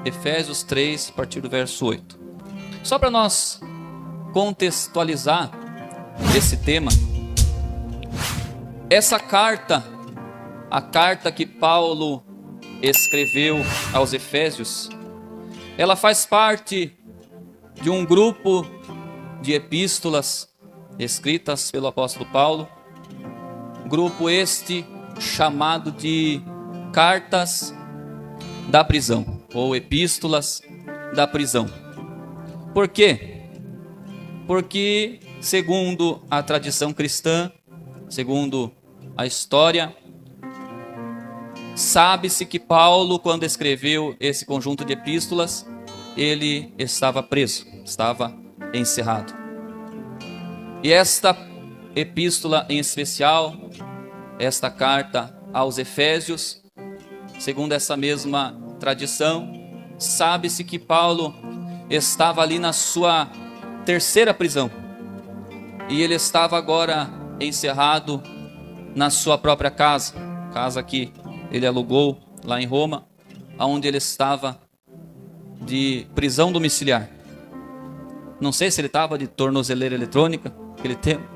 Efésios 3, a partir do verso 8. Só para nós contextualizar esse tema, essa carta, a carta que Paulo escreveu aos Efésios, ela faz parte de um grupo de epístolas escritas pelo apóstolo Paulo, grupo este chamado de cartas da prisão, ou epístolas da prisão. Por quê? Porque, segundo a tradição cristã, segundo a história, sabe-se que Paulo, quando escreveu esse conjunto de epístolas, ele estava preso, estava encerrado. E esta epístola em especial, esta carta aos Efésios, segundo essa mesma tradição, sabe-se que Paulo estava ali na sua terceira prisão. E ele estava agora encerrado na sua própria casa, casa que ele alugou lá em Roma, onde ele estava de prisão domiciliar. Não sei se ele estava de tornozeleira eletrônica, aquele tempo,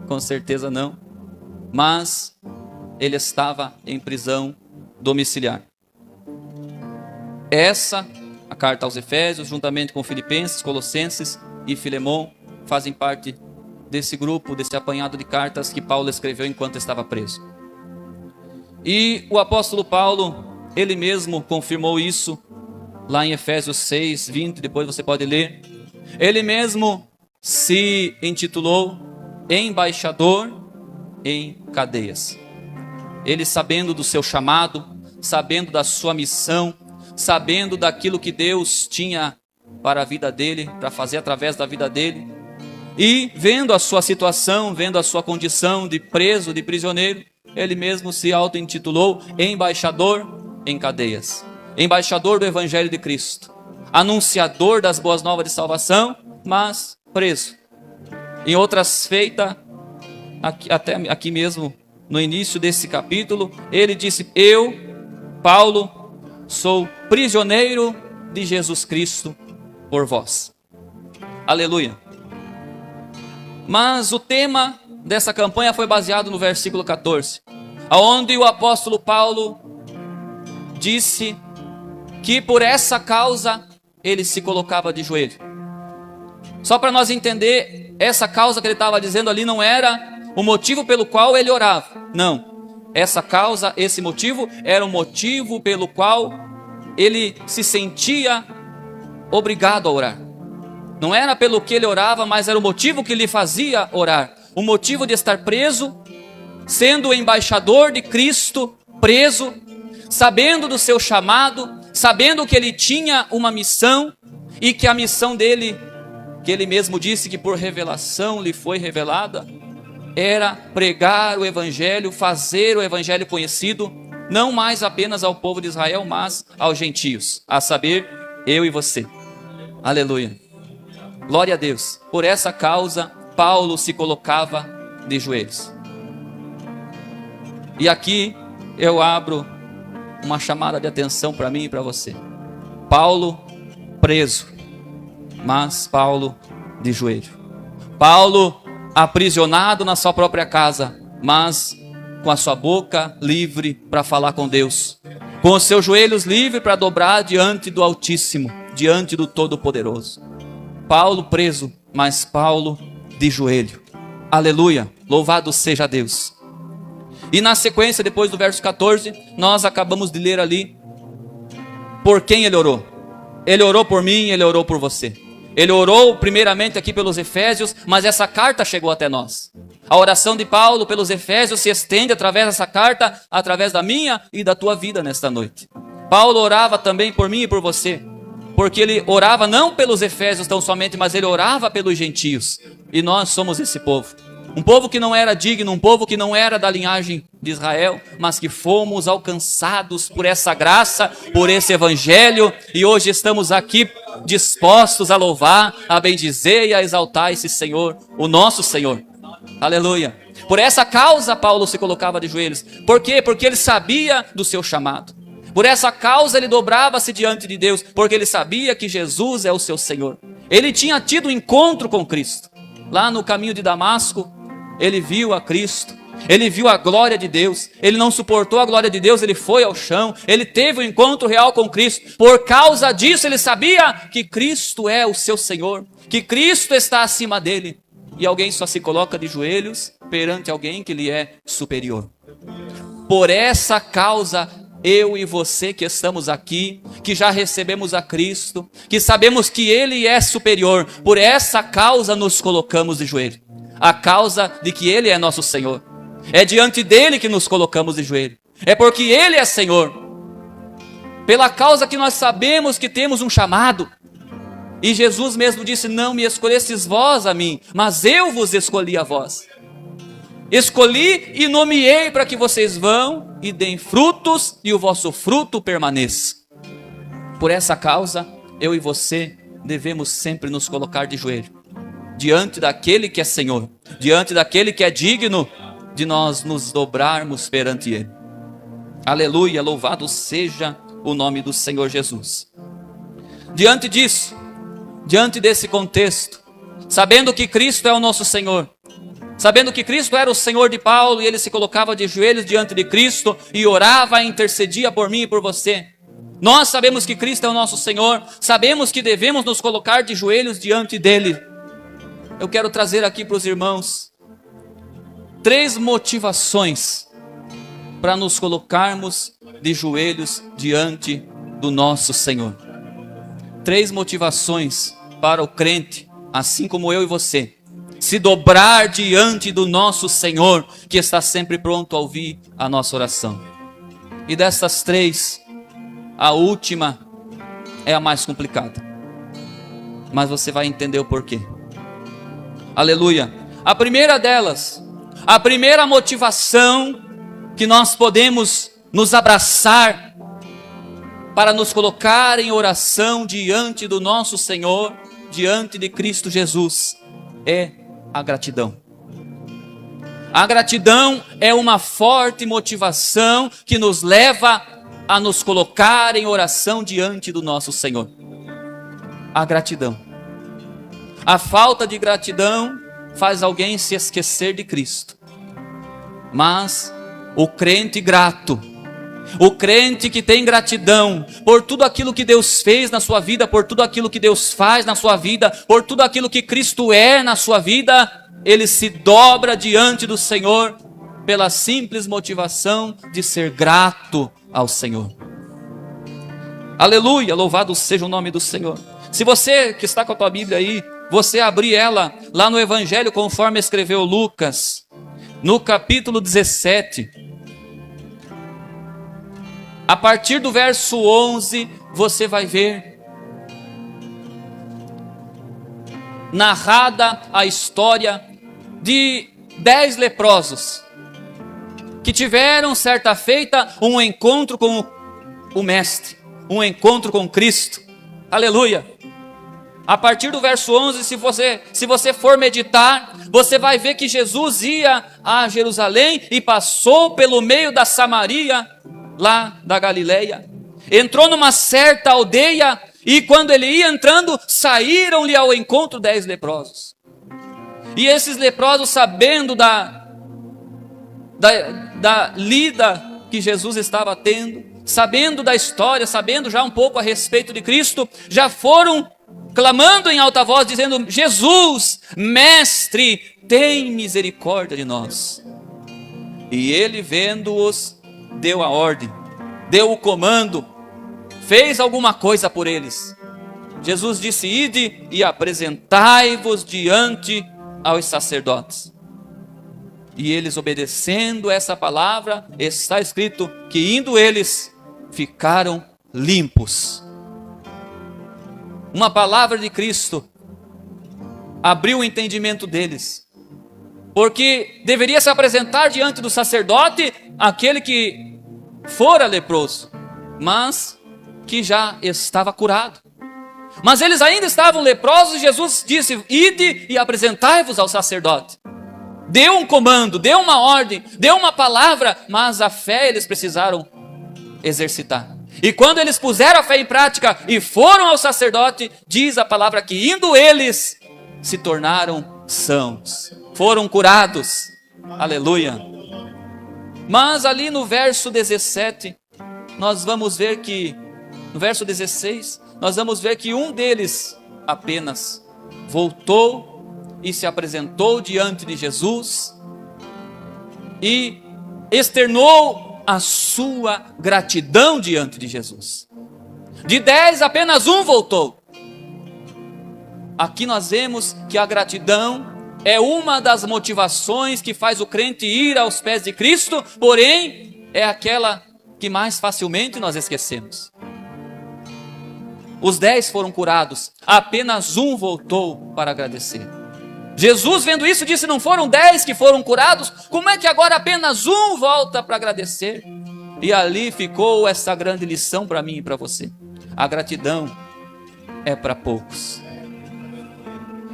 com certeza não, mas ele estava em prisão domiciliar. Essa, a carta aos Efésios, juntamente com Filipenses, Colossenses e Filemão, fazem parte desse grupo, desse apanhado de cartas que Paulo escreveu enquanto estava preso. E o apóstolo Paulo, ele mesmo confirmou isso lá em Efésios 6, 20, depois você pode ler. Ele mesmo se intitulou embaixador em cadeias. Ele, sabendo do seu chamado, sabendo da sua missão, sabendo daquilo que Deus tinha para a vida dele, para fazer através da vida dele, e vendo a sua situação, vendo a sua condição de preso, de prisioneiro, ele mesmo se auto-intitulou embaixador em cadeias, embaixador do Evangelho de Cristo, anunciador das boas novas de salvação, mas preso. Em outras feitas, até aqui mesmo no início desse capítulo, ele disse: eu, Paulo, sou prisioneiro de Jesus Cristo por vós. Aleluia. Mas o tema dessa campanha foi baseado no versículo 14, onde o apóstolo Paulo disse que por essa causa ele se colocava de joelho. Só para nós entender, essa causa que ele estava dizendo ali não era o motivo pelo qual ele orava. Não. Essa causa, esse motivo, era o motivo pelo qual ele se sentia obrigado a orar. Não era pelo que ele orava, mas era o motivo que lhe fazia orar. O motivo de estar preso, sendo o embaixador de Cristo, preso, sabendo do seu chamado, sabendo que ele tinha uma missão e que a missão dele, que ele mesmo disse que por revelação lhe foi revelada, era pregar o Evangelho, fazer o Evangelho conhecido, não mais apenas ao povo de Israel, mas aos gentios, a saber, eu e você. Aleluia. Glória a Deus. Por essa causa, Paulo se colocava de joelhos. E aqui eu abro uma chamada de atenção para mim e para você. Paulo preso, mas Paulo de joelho. Paulo aprisionado na sua própria casa, mas com a sua boca livre para falar com Deus, com os seus joelhos livres para dobrar diante do Altíssimo, diante do Todo-Poderoso. Paulo preso, mas Paulo de joelho. Aleluia, louvado seja Deus. E na sequência, depois do verso 14, nós acabamos de ler ali por quem ele orou. Ele orou por mim, ele orou por você. Ele orou primeiramente aqui pelos Efésios, mas essa carta chegou até nós. A oração de Paulo pelos Efésios se estende através dessa carta, através da minha e da tua vida nesta noite. Paulo orava também por mim e por você, porque ele orava não pelos Efésios tão somente, mas ele orava pelos gentios. E nós somos esse povo. Um povo que não era digno, um povo que não era da linhagem de Israel, mas que fomos alcançados por essa graça, por esse evangelho, e hoje estamos aqui dispostos a louvar, a bendizer e a exaltar esse Senhor, o nosso Senhor. Aleluia. Por essa causa Paulo se colocava de joelhos. Por quê? Porque ele sabia do seu chamado. Por essa causa ele dobrava-se diante de Deus, porque ele sabia que Jesus é o seu Senhor. Ele tinha tido um encontro com Cristo. Lá no caminho de Damasco, ele viu a Cristo, ele viu a glória de Deus, ele não suportou a glória de Deus, ele foi ao chão, ele teve um encontro real com Cristo. Por causa disso ele sabia que Cristo é o seu Senhor, que Cristo está acima dele. E alguém só se coloca de joelhos perante alguém que lhe é superior. Por essa causa, eu e você que estamos aqui, que já recebemos a Cristo, que sabemos que Ele é superior, por essa causa nos colocamos de joelho. A causa de que Ele é nosso Senhor. É diante dEle que nos colocamos de joelho. É porque Ele é Senhor. Pela causa que nós sabemos que temos um chamado. E Jesus mesmo disse, não me escolhestes vós a mim, mas eu vos escolhi a vós. Escolhi e nomeei para que vocês vão e deem frutos e o vosso fruto permaneça. Por essa causa, eu e você devemos sempre nos colocar de joelho, diante daquele que é Senhor, diante daquele que é digno de nós nos dobrarmos perante Ele. Aleluia, louvado seja o nome do Senhor Jesus. Diante disso, diante desse contexto, sabendo que Cristo é o nosso Senhor, sabendo que Cristo era o Senhor de Paulo e ele se colocava de joelhos diante de Cristo e orava e intercedia por mim e por você. Nós sabemos que Cristo é o nosso Senhor, sabemos que devemos nos colocar de joelhos diante dele. Eu quero trazer aqui para os irmãos 3 motivações para nos colocarmos de joelhos diante do nosso Senhor. 3 motivações para o crente, assim como eu e você, se dobrar diante do nosso Senhor, que está sempre pronto a ouvir a nossa oração. E dessas 3, a última é a mais complicada. Mas você vai entender o porquê. Aleluia. A primeira delas, a primeira motivação que nós podemos nos abraçar para nos colocar em oração diante do nosso Senhor, diante de Cristo Jesus, é a gratidão. A gratidão é uma forte motivação que nos leva a nos colocar em oração diante do nosso Senhor. A gratidão. A falta de gratidão faz alguém se esquecer de Cristo. Mas o crente grato, o crente que tem gratidão por tudo aquilo que Deus fez na sua vida, por tudo aquilo que Deus faz na sua vida, por tudo aquilo que Cristo é na sua vida, ele se dobra diante do Senhor pela simples motivação de ser grato ao Senhor. Aleluia, louvado seja o nome do Senhor. Se você que está com a tua Bíblia aí, você abrir ela lá no Evangelho conforme escreveu Lucas, no capítulo 17, a partir do verso 11, você vai ver narrada a história de 10 leprosos que tiveram certa feita um encontro com o Mestre, um encontro com Cristo. Aleluia! A partir do verso 11, se você for meditar, você vai ver que Jesus ia a Jerusalém e passou pelo meio da Samaria, lá da Galileia. Entrou numa certa aldeia e quando ele ia entrando, saíram-lhe ao encontro 10 leprosos. E esses leprosos, sabendo da lida que Jesus estava tendo, sabendo da história, sabendo já um pouco a respeito de Cristo, já foram clamando em alta voz, dizendo: Jesus, Mestre, tem misericórdia de nós. E ele, vendo-os, deu a ordem, deu o comando, fez alguma coisa por eles. Jesus disse: ide e apresentai-vos diante aos sacerdotes. E eles, obedecendo essa palavra, está escrito que indo eles, ficaram limpos. Uma palavra de Cristo abriu o entendimento deles, porque deveria se apresentar diante do sacerdote aquele que fora leproso, mas que já estava curado. Mas eles ainda estavam leprosos e Jesus disse: ide e apresentai-vos ao sacerdote. Deu um comando, deu uma ordem, deu uma palavra, mas a fé eles precisaram exercitar. E quando eles puseram a fé em prática e foram ao sacerdote, diz a palavra que indo eles, se tornaram sãos, foram curados. Aleluia. Mas ali no verso 17, nós vamos ver que, no verso 16, nós vamos ver que um deles apenas voltou e se apresentou diante de Jesus e externou a sua gratidão diante de Jesus. De 10, apenas um voltou. Aqui nós vemos que a gratidão é uma das motivações que faz o crente ir aos pés de Cristo, porém, é aquela que mais facilmente nós esquecemos. Os 10 foram curados, apenas um voltou para agradecer. Jesus, vendo isso, disse: não foram 10 que foram curados? Como é que agora apenas um volta para agradecer? E ali ficou essa grande lição para mim e para você. A gratidão é para poucos.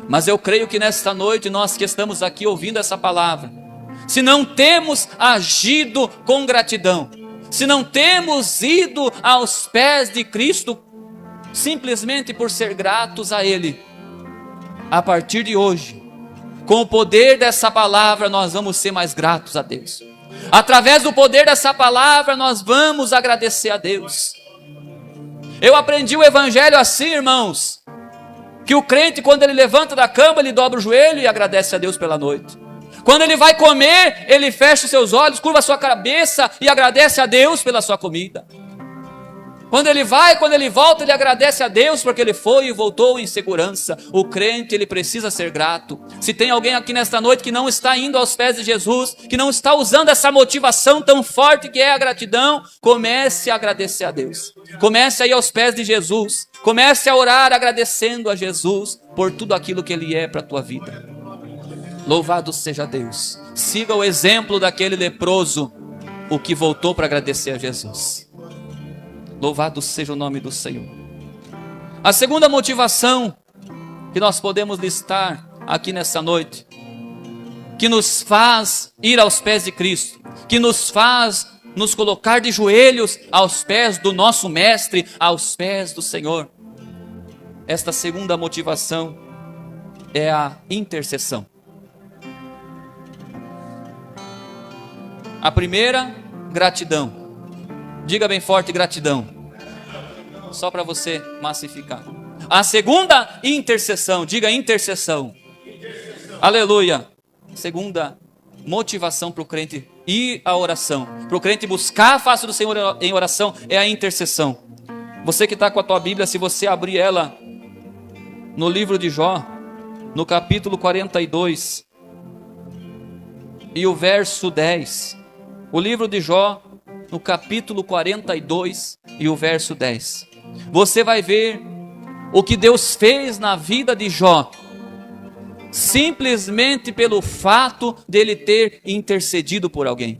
Mas eu creio que nesta noite, nós que estamos aqui ouvindo essa palavra, se não temos agido com gratidão, se não temos ido aos pés de Cristo, simplesmente por ser gratos a Ele, a partir de hoje, com o poder dessa palavra, nós vamos ser mais gratos a Deus. Através do poder dessa palavra, nós vamos agradecer a Deus. Eu aprendi o evangelho assim, irmãos, que o crente, quando ele levanta da cama, ele dobra o joelho e agradece a Deus pela noite. Quando ele vai comer, ele fecha os seus olhos, curva a sua cabeça e agradece a Deus pela sua comida. Quando ele vai, quando ele volta, ele agradece a Deus porque ele foi e voltou em segurança. O crente, ele precisa ser grato. Se tem alguém aqui nesta noite que não está indo aos pés de Jesus, que não está usando essa motivação tão forte que é a gratidão, comece a agradecer a Deus. Comece a ir aos pés de Jesus. Comece a orar agradecendo a Jesus por tudo aquilo que Ele é para a tua vida. Louvado seja Deus. Siga o exemplo daquele leproso, o que voltou para agradecer a Jesus. Louvado seja o nome do Senhor. A segunda motivação que nós podemos listar aqui nessa noite, que nos faz ir aos pés de Cristo, que nos faz nos colocar de joelhos aos pés do nosso Mestre, aos pés do Senhor. Esta segunda motivação é a intercessão. A primeira, gratidão. Diga bem forte: gratidão. Só para você massificar. A segunda, intercessão. Diga: intercessão. Aleluia. Segunda motivação para o crente ir à oração, para o crente buscar a face do Senhor em oração, é a intercessão. Você que está com a tua Bíblia, se você abrir ela no livro de Jó, no capítulo 42 e o verso 10. O livro de Jó, no capítulo 42 e o verso 10. Você vai ver o que Deus fez na vida de Jó, simplesmente pelo fato dele ter intercedido por alguém.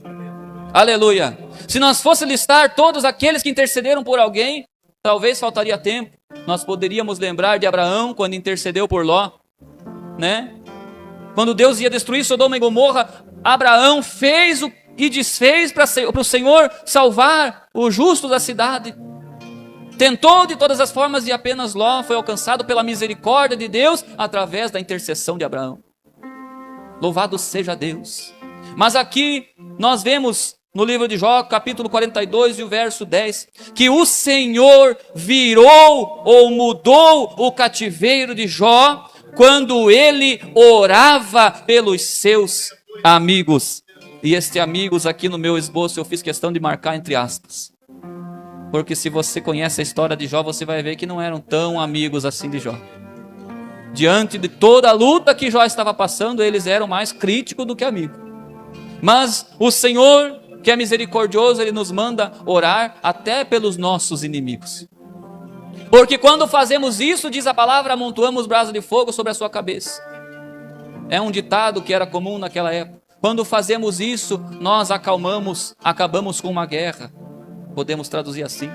Aleluia. Se nós fosse listar todos aqueles que intercederam por alguém, talvez faltaria tempo. Nós poderíamos lembrar de Abraão quando intercedeu por Ló, né? Quando Deus ia destruir Sodoma e Gomorra, Abraão fez e desfez para o Senhor salvar o justo da cidade. Tentou de todas as formas e apenas Ló foi alcançado pela misericórdia de Deus através da intercessão de Abraão. Louvado seja Deus. Mas aqui nós vemos no livro de Jó, capítulo 42 e o verso 10, que o Senhor virou ou mudou o cativeiro de Jó quando ele orava pelos seus amigos. E este amigos aqui no meu esboço eu fiz questão de marcar entre aspas. Porque se você conhece a história de Jó, você vai ver que não eram tão amigos assim de Jó. Diante de toda a luta que Jó estava passando, eles eram mais críticos do que amigos. Mas o Senhor, que é misericordioso, Ele nos manda orar até pelos nossos inimigos. Porque quando fazemos isso, diz a palavra, amontoamos brasa de fogo sobre a sua cabeça. É um ditado que era comum naquela época. Quando fazemos isso, nós acabamos com uma guerra. Podemos traduzir assim.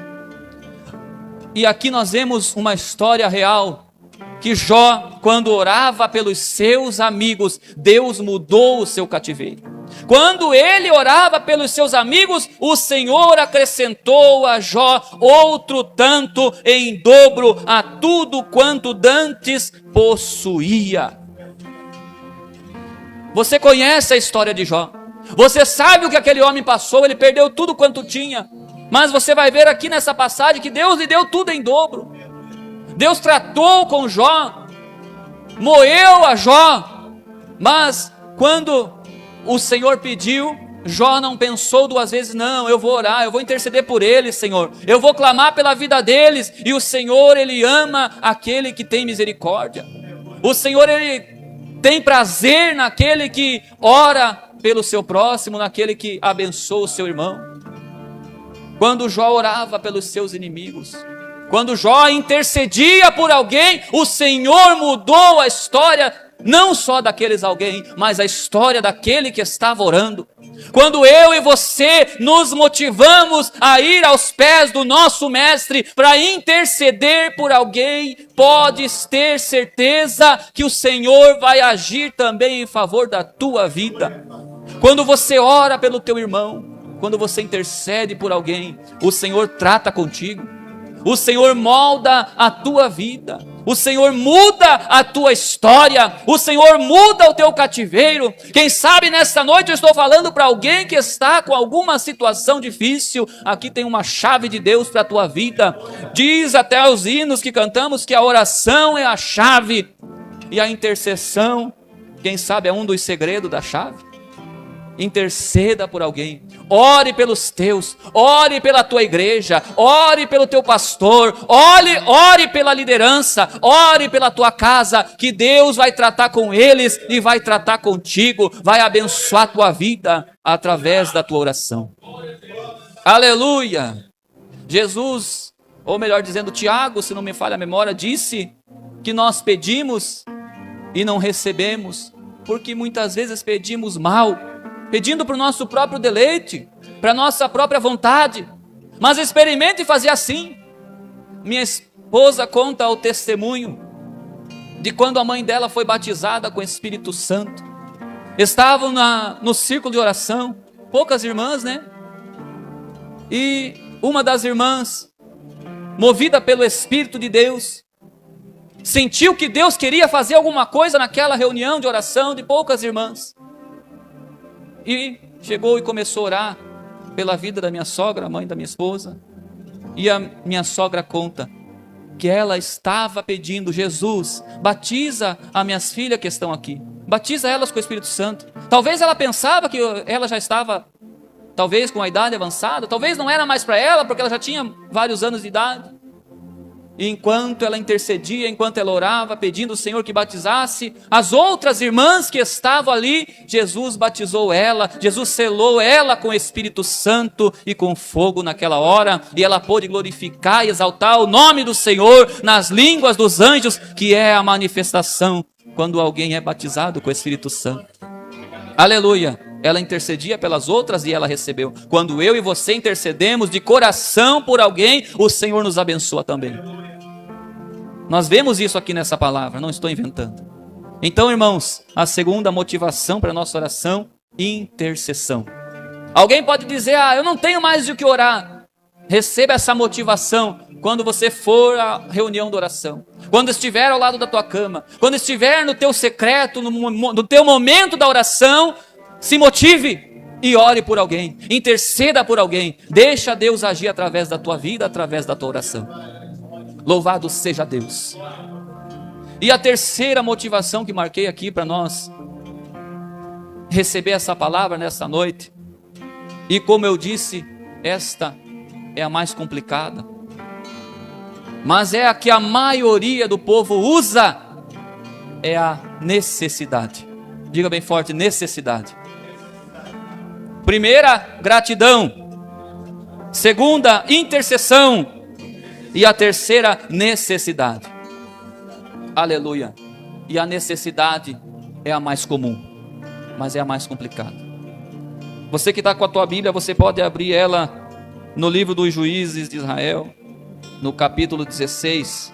E aqui nós vemos uma história real, que Jó, quando orava pelos seus amigos, Deus mudou o seu cativeiro. Quando ele orava pelos seus amigos, o Senhor acrescentou a Jó outro tanto em dobro a tudo quanto dantes possuía. Você conhece a história de Jó. Você sabe o que aquele homem passou, ele perdeu tudo quanto tinha. Mas você vai ver aqui nessa passagem que Deus lhe deu tudo em dobro. Deus tratou com Jó, moeu a Jó, mas quando o Senhor pediu, Jó não pensou duas vezes. Não, eu vou orar, eu vou interceder por eles, Senhor, eu vou clamar pela vida deles. E o Senhor, ele ama aquele que tem misericórdia. O Senhor, ele tem prazer naquele que ora pelo seu próximo, naquele que abençoa o seu irmão. Quando Jó orava pelos seus inimigos, quando Jó intercedia por alguém, o Senhor mudou a história, não só daqueles alguém, mas a história daquele que estava orando. Quando eu e você nos motivamos a ir aos pés do nosso mestre para interceder por alguém, podes ter certeza que o Senhor vai agir também em favor da tua vida. Quando você ora pelo teu irmão, quando você intercede por alguém, o Senhor trata contigo. O Senhor molda a tua vida, o Senhor muda a tua história, o Senhor muda o teu cativeiro. Quem sabe nesta noite eu estou falando para alguém que está com alguma situação difícil. Aqui tem uma chave de Deus para a tua vida. Diz até os hinos que cantamos que a oração é a chave, e a intercessão, quem sabe, é um dos segredos da chave. Interceda por alguém, ore pelos teus, ore pela tua igreja, ore pelo teu pastor, ore pela liderança, ore pela tua casa, que Deus vai tratar com eles e vai tratar contigo, vai abençoar a tua vida através da tua oração. Aleluia! Jesus, ou melhor dizendo, Tiago, se não me falha a memória, disse que nós pedimos e não recebemos, porque muitas vezes pedimos mal, pedindo para o nosso próprio deleite, para a nossa própria vontade. Mas experimente fazer assim. Minha esposa conta o testemunho de quando a mãe dela foi batizada com o Espírito Santo. Estavam no círculo de oração, poucas irmãs, né? E uma das irmãs, movida pelo Espírito de Deus, sentiu que Deus queria fazer alguma coisa naquela reunião de oração de poucas irmãs. E chegou e começou a orar pela vida da minha sogra, a mãe da minha esposa. E a minha sogra conta que ela estava pedindo: Jesus, batiza as minhas filhas que estão aqui, batiza elas com o Espírito Santo. Talvez ela pensava que ela já estava, talvez com a idade avançada, talvez não era mais para ela, porque ela já tinha vários anos de idade. E enquanto ela intercedia, enquanto ela orava, pedindo ao Senhor que batizasse as outras irmãs que estavam ali, Jesus batizou ela, Jesus selou ela com o Espírito Santo e com fogo naquela hora, e ela pôde glorificar e exaltar o nome do Senhor nas línguas dos anjos, que é a manifestação quando alguém é batizado com o Espírito Santo. Aleluia! Ela intercedia pelas outras e ela recebeu. Quando eu e você intercedemos de coração por alguém, o Senhor nos abençoa também. Nós vemos isso aqui nessa palavra, não estou inventando. Então, irmãos, a segunda motivação para a nossa oração: intercessão. Alguém pode dizer: eu não tenho mais o que orar. Receba essa motivação quando você for à reunião de oração, quando estiver ao lado da tua cama, quando estiver no teu secreto, no teu momento da oração. Se motive e ore por alguém, interceda por alguém, deixa Deus agir através da tua vida, através da tua oração. Louvado seja Deus. E a terceira motivação que marquei aqui para nós receber essa palavra nessa noite, e como eu disse, esta é a mais complicada, mas é a que a maioria do povo usa, é a necessidade. Diga bem forte: necessidade. Primeira, gratidão. Segunda, intercessão. E a terceira, necessidade. Aleluia. E a necessidade é a mais comum, mas é a mais complicada. Você que está com a tua Bíblia, você pode abrir ela no livro dos Juízes de Israel, no capítulo 16.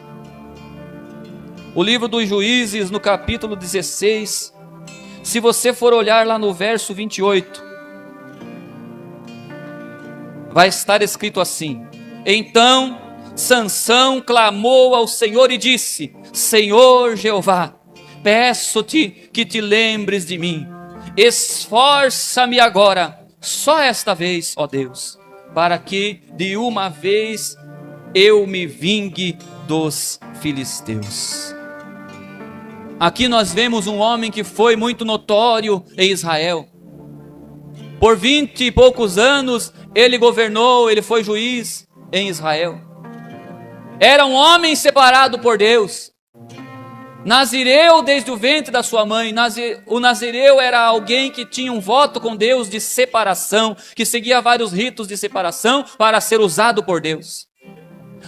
O livro dos Juízes, no capítulo 16, Se você for olhar lá no verso 28, vai estar escrito assim: então Sansão clamou ao Senhor e disse: Senhor Jeová, peço-te que te lembres de mim. Esforça-me agora, só esta vez, ó Deus, para que de uma vez eu me vingue dos filisteus. Aqui nós vemos um homem que foi muito notório em Israel. Por 20 e poucos anos ele governou, ele foi juiz em Israel. Era um homem separado por Deus. Nazireu desde o ventre da sua mãe. O nazireu era alguém que tinha um voto com Deus de separação, que seguia vários ritos de separação para ser usado por Deus.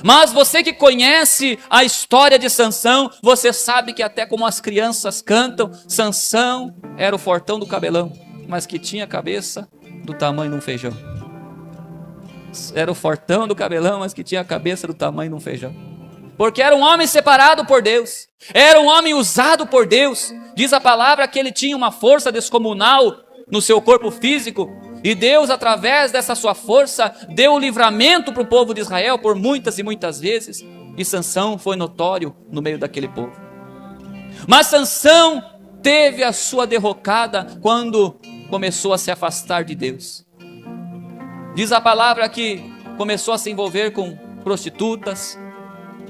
Mas você que conhece a história de Sansão, você sabe que até como as crianças cantam, Sansão era o fortão do cabelão, mas que tinha a cabeça do tamanho de um feijão. Era o fortão do cabelão, mas que tinha a cabeça do tamanho de um feijão. Porque era um homem separado por Deus. Era um homem usado por Deus. Diz a palavra que ele tinha uma força descomunal no seu corpo físico. E Deus, através dessa sua força, deu o livramento para o povo de Israel por muitas e muitas vezes. E Sansão foi notório no meio daquele povo. Mas Sansão teve a sua derrocada quando começou a se afastar de Deus. Diz a palavra que começou a se envolver com prostitutas,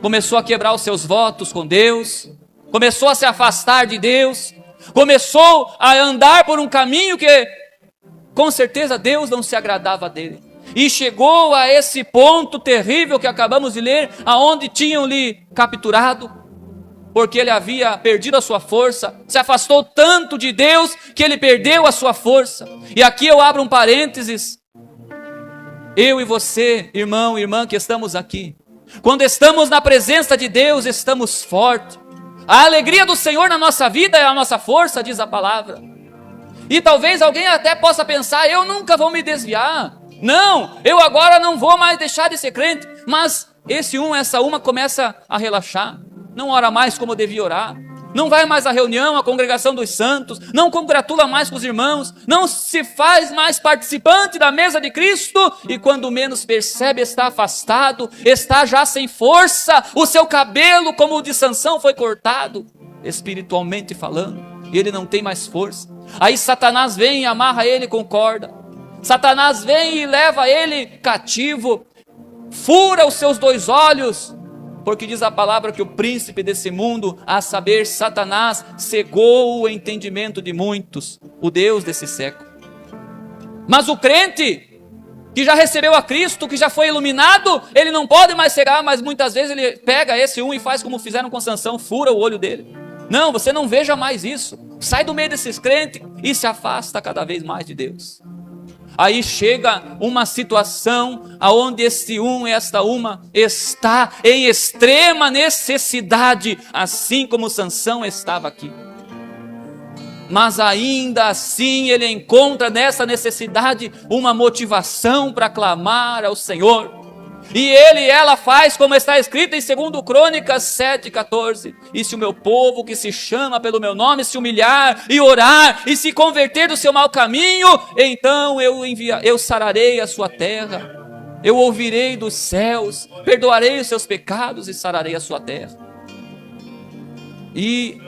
começou a quebrar os seus votos com Deus, começou a se afastar de Deus, começou a andar por um caminho que com certeza Deus não se agradava dele. E chegou a esse ponto terrível que acabamos de ler, aonde tinham-lhe capturado, porque ele havia perdido a sua força, se afastou tanto de Deus que ele perdeu a sua força. E aqui eu abro um parênteses. Eu e você, irmão e irmã que estamos aqui, quando estamos na presença de Deus, estamos fortes. A alegria do Senhor na nossa vida é a nossa força, diz a palavra. E talvez alguém até possa pensar: eu nunca vou me desviar. Não, eu agora não vou mais deixar de ser crente. Mas essa uma começa a relaxar. Não ora mais como devia orar. Não vai mais à reunião, à congregação dos santos. Não congratula mais com os irmãos. Não se faz mais participante da mesa de Cristo. E quando menos percebe, está afastado. Está já sem força. O seu cabelo, como o de Sansão, foi cortado, espiritualmente falando. E ele não tem mais força. Aí Satanás vem e amarra ele com corda. Satanás vem e leva ele cativo. Fura os seus 2 olhos. Porque diz a palavra que o príncipe desse mundo, a saber, Satanás, cegou o entendimento de muitos, o Deus desse século. Mas o crente, que já recebeu a Cristo, que já foi iluminado, ele não pode mais cegar, mas muitas vezes ele pega esse e faz como fizeram com Sansão, fura o olho dele. Não, você não veja mais isso. Sai do meio desses crentes e se afasta cada vez mais de Deus. Aí chega uma situação aonde esta uma está em extrema necessidade, assim como Sansão estava aqui. Mas ainda assim ele encontra nessa necessidade uma motivação para clamar ao Senhor. E ela faz como está escrito em 2 Crônicas 7,14. E se o meu povo que se chama pelo meu nome se humilhar e orar e se converter do seu mau caminho, então eu sararei a sua terra, eu ouvirei dos céus, perdoarei os seus pecados e sararei a sua terra. E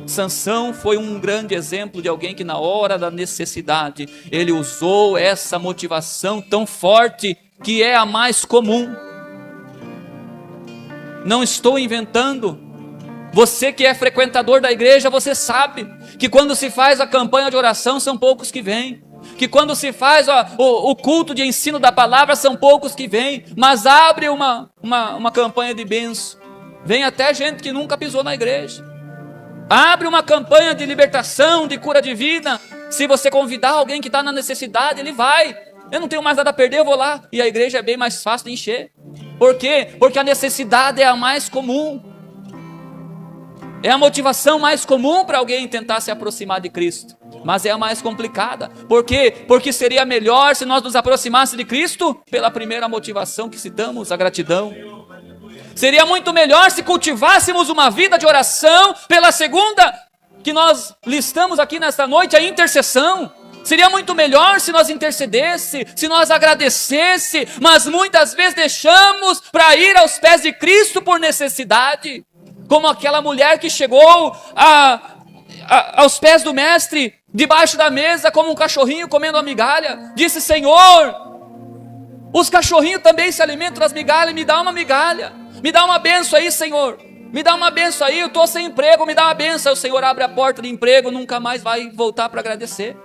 Sansão foi um grande exemplo de alguém que na hora da necessidade, ele usou essa motivação tão forte, que é a mais comum. Não estou inventando. Você que é frequentador da igreja, você sabe que quando se faz a campanha de oração, são poucos que vêm. Que quando se faz o culto de ensino da palavra, são poucos que vêm. Mas abre uma campanha de bênção, vem até gente que nunca pisou na igreja. Abre uma campanha de libertação, de cura divina. Se você convidar alguém que está na necessidade, ele vai. Eu não tenho mais nada a perder, eu vou lá. E a igreja é bem mais fácil de encher. Por quê? Porque a necessidade é a mais comum. É a motivação mais comum para alguém tentar se aproximar de Cristo. Mas é a mais complicada. Por quê? Porque seria melhor se nós nos aproximássemos de Cristo pela primeira motivação que citamos, a gratidão. Seria muito melhor se cultivássemos uma vida de oração pela segunda que nós listamos aqui nesta noite, a intercessão. Seria muito melhor se nós intercedesse, se nós agradecesse, mas muitas vezes deixamos para ir aos pés de Cristo por necessidade. Como aquela mulher que chegou aos pés do mestre, debaixo da mesa, como um cachorrinho comendo a migalha. Disse: Senhor, os cachorrinhos também se alimentam das migalhas, me dá uma migalha. Me dá uma benção aí, Senhor. Me dá uma benção aí, eu estou sem emprego, me dá uma benção. O Senhor abre a porta de emprego, nunca mais vai voltar para agradecer.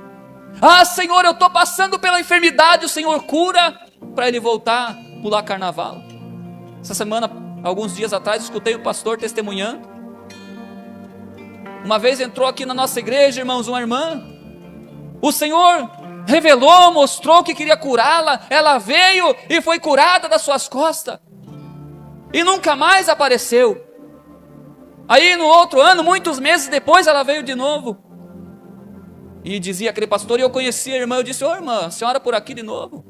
Ah, Senhor, eu estou passando pela enfermidade, o Senhor cura, para ele voltar a pular carnaval. Essa semana, alguns dias atrás, escutei o pastor testemunhando. Uma vez entrou aqui na nossa igreja, irmãos, uma irmã. O Senhor revelou, mostrou que queria curá-la. Ela veio e foi curada das suas costas. E nunca mais apareceu. Aí no outro ano, muitos meses depois, ela veio de novo. E dizia aquele pastor, e eu conhecia a irmã, eu disse: ô irmã, a senhora por aqui de novo?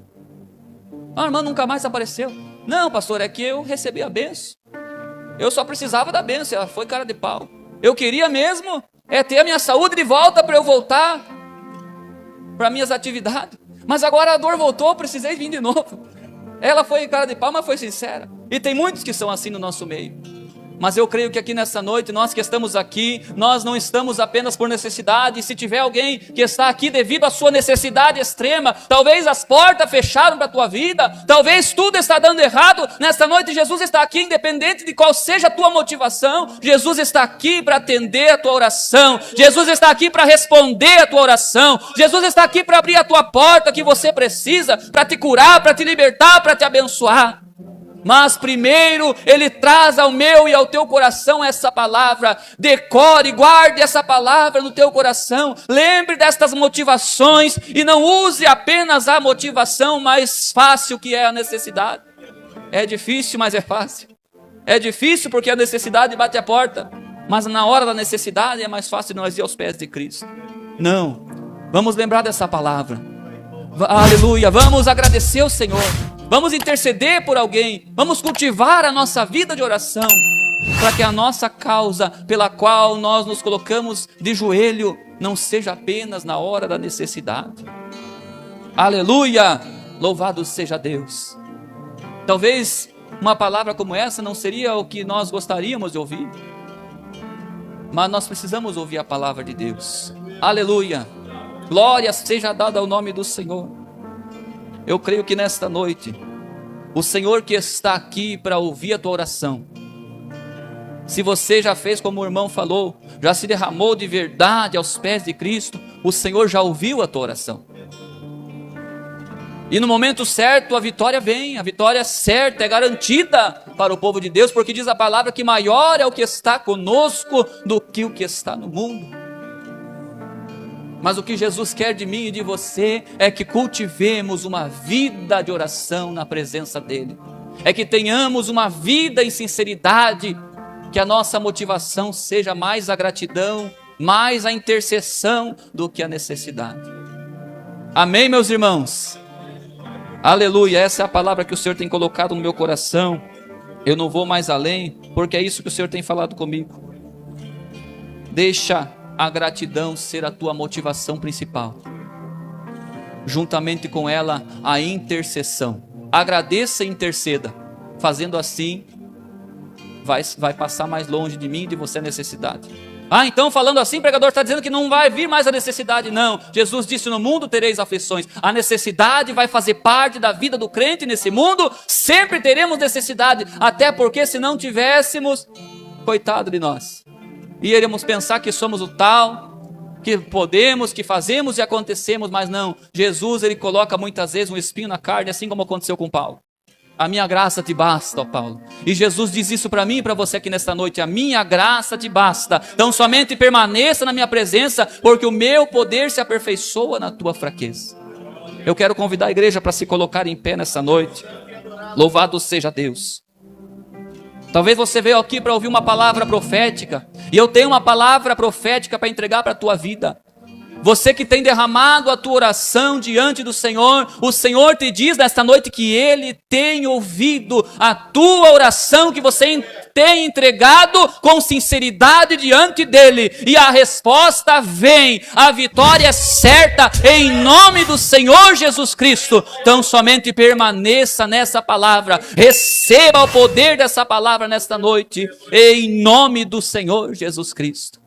A irmã nunca mais apareceu. Não, pastor, é que eu recebi a benção. Eu só precisava da benção, ela foi cara de pau. Eu queria mesmo ter a minha saúde de volta para eu voltar para minhas atividades. Mas agora a dor voltou, precisei vir de novo. Ela foi cara de pau, mas foi sincera. E tem muitos que são assim no nosso meio. Mas eu creio que aqui nessa noite, nós que estamos aqui, nós não estamos apenas por necessidade. E se tiver alguém que está aqui devido à sua necessidade extrema, talvez as portas fecharam para a tua vida, talvez tudo está dando errado, nessa noite Jesus está aqui, independente de qual seja a tua motivação. Jesus está aqui para atender a tua oração, Jesus está aqui para responder a tua oração, Jesus está aqui para abrir a tua porta que você precisa, para te curar, para te libertar, para te abençoar. Mas primeiro Ele traz ao meu e ao teu coração essa palavra. Decore, guarde essa palavra no teu coração. Lembre destas motivações e não use apenas a motivação mais fácil, que é a necessidade. É difícil, mas é fácil. É difícil porque a necessidade bate a porta, mas na hora da necessidade é mais fácil nós ir aos pés de Cristo. Não, vamos lembrar dessa palavra. Aleluia, vamos agradecer ao Senhor. Vamos interceder por alguém, vamos cultivar a nossa vida de oração, para que a nossa causa pela qual nós nos colocamos de joelho não seja apenas na hora da necessidade. Aleluia, louvado seja Deus. Talvez uma palavra como essa não seria o que nós gostaríamos de ouvir, mas nós precisamos ouvir a palavra de Deus. Aleluia, glória seja dada ao nome do Senhor. Eu creio que nesta noite, o Senhor que está aqui para ouvir a tua oração, se você já fez como o irmão falou, já se derramou de verdade aos pés de Cristo, o Senhor já ouviu a tua oração. E no momento certo a vitória vem, a vitória certa é garantida para o povo de Deus, porque diz a palavra que maior é o que está conosco do que o que está no mundo. Mas o que Jesus quer de mim e de você é que cultivemos uma vida de oração na presença dEle. É que tenhamos uma vida em sinceridade, que a nossa motivação seja mais a gratidão, mais a intercessão do que a necessidade. Amém, meus irmãos? Aleluia, essa é a palavra que o Senhor tem colocado no meu coração. Eu não vou mais além, porque é isso que o Senhor tem falado comigo. Deixa a gratidão ser a tua motivação principal. Juntamente com ela, a intercessão. Agradeça e interceda. Fazendo assim, vai passar mais longe de mim e de você a necessidade. Ah, então falando assim, o pregador está dizendo que não vai vir mais a necessidade. Não, Jesus disse: no mundo tereis aflições. A necessidade vai fazer parte da vida do crente nesse mundo. Sempre teremos necessidade. Até porque se não tivéssemos, coitado de nós, e iremos pensar que somos o tal, que podemos, que fazemos e acontecemos, mas não. Jesus, Ele coloca muitas vezes um espinho na carne, assim como aconteceu com Paulo. A minha graça te basta, ó Paulo. E Jesus diz isso para mim e para você aqui nesta noite: a minha graça te basta. Então somente permaneça na minha presença, porque o meu poder se aperfeiçoa na tua fraqueza. Eu quero convidar a igreja para se colocar em pé nessa noite. Louvado seja Deus. Talvez você veio aqui para ouvir uma palavra profética, e eu tenho uma palavra profética para entregar para a tua vida. Você que tem derramado a tua oração diante do Senhor, o Senhor te diz nesta noite que Ele tem ouvido a tua oração que você tem entregado com sinceridade diante dEle. E a resposta vem, a vitória é certa em nome do Senhor Jesus Cristo. Então somente permaneça nessa palavra, receba o poder dessa palavra nesta noite, em nome do Senhor Jesus Cristo.